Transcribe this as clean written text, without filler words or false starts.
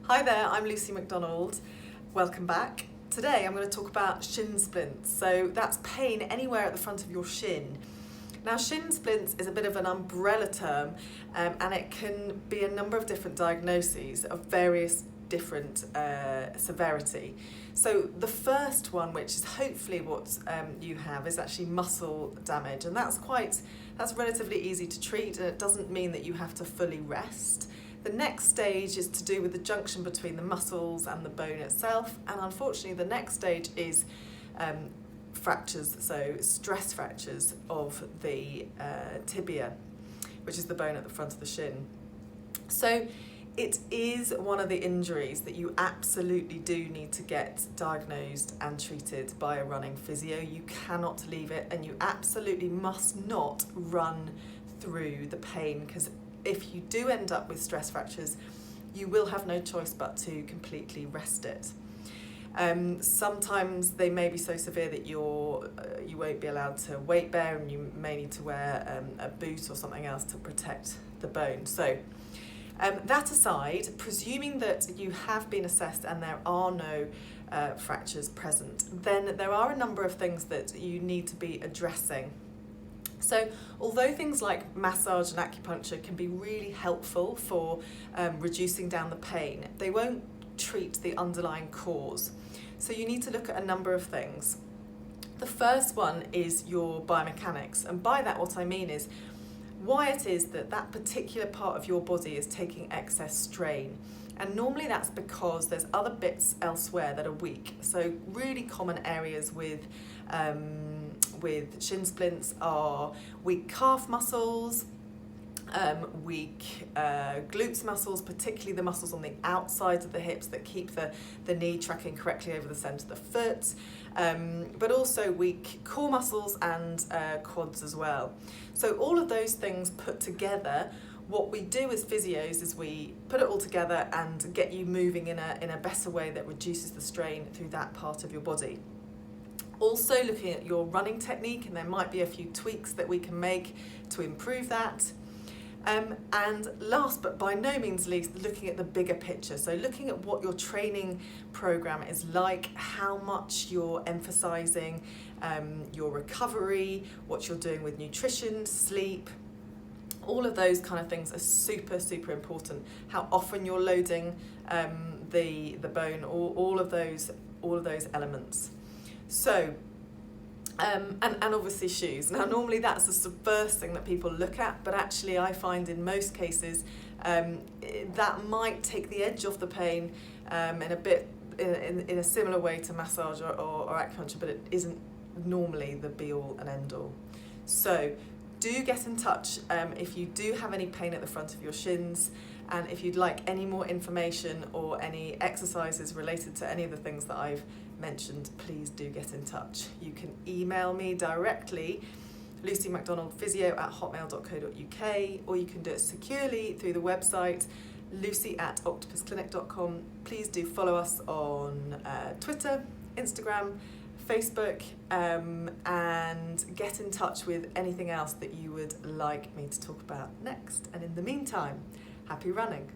Hi there, I'm Lucy Macdonald. Welcome back. Today I'm going to talk about shin splints. So that's pain anywhere at the front of your shin. Now shin splints is a bit of an umbrella term and it can be a number of different diagnoses of various different severity. So the first one, which is hopefully what you have, is actually muscle damage, and that's relatively easy to treat, and it doesn't mean that you have to fully rest. The next stage is to do with the junction between the muscles and the bone itself, and unfortunately the next stage is fractures, so stress fractures of the tibia, which is the bone at the front of the shin. So it is one of the injuries that you absolutely do need to get diagnosed and treated by a running physio. You cannot leave it, and you absolutely must not run through the pain, because if you do end up with stress fractures, you will have no choice but to completely rest it. Sometimes they may be so severe that you won't be allowed to weight bear, and you may need to wear a boot or something else to protect the bone. So that aside, presuming that you have been assessed and there are no fractures present, then there are a number of things that you need to be addressing. So although things like massage and acupuncture can be really helpful for reducing down the pain, they won't treat the underlying cause. So you need to look at a number of things. The first one is your biomechanics, and by that what I mean is why it is that that particular part of your body is taking excess strain. And normally that's because there's other bits elsewhere that are weak. So really common areas with shin splints are weak calf muscles, weak glutes muscles, particularly the muscles on the outsides of the hips that keep the knee tracking correctly over the centre of the foot, but also weak core muscles and quads as well. So all of those things put together, what we do as physios is we put it all together and get you moving in a better way that reduces the strain through that part of your body. Also looking at your running technique, and there might be a few tweaks that we can make to improve that. And last but by no means least, looking at the bigger picture. So looking at what your training program is like, how much you're emphasising your recovery, what you're doing with nutrition, sleep. All of those kind of things are super, super important. How often you're loading the bone, all of those elements. So, and obviously shoes. Now normally that's the first thing that people look at, but actually I find in most cases that might take the edge off the pain in a similar way to massage or acupuncture, but it isn't normally the be all and end all. So do get in touch if you do have any pain at the front of your shins, and if you'd like any more information or any exercises related to any of the things that I've mentioned, please do get in touch. You can email me directly, lucymacdonaldphysio@hotmail.co.uk, or you can do it securely through the website lucy@octopusclinic.com. Please do follow us on Twitter, Instagram, Facebook, and get in touch with anything else that you would like me to talk about next. And in the meantime, happy running.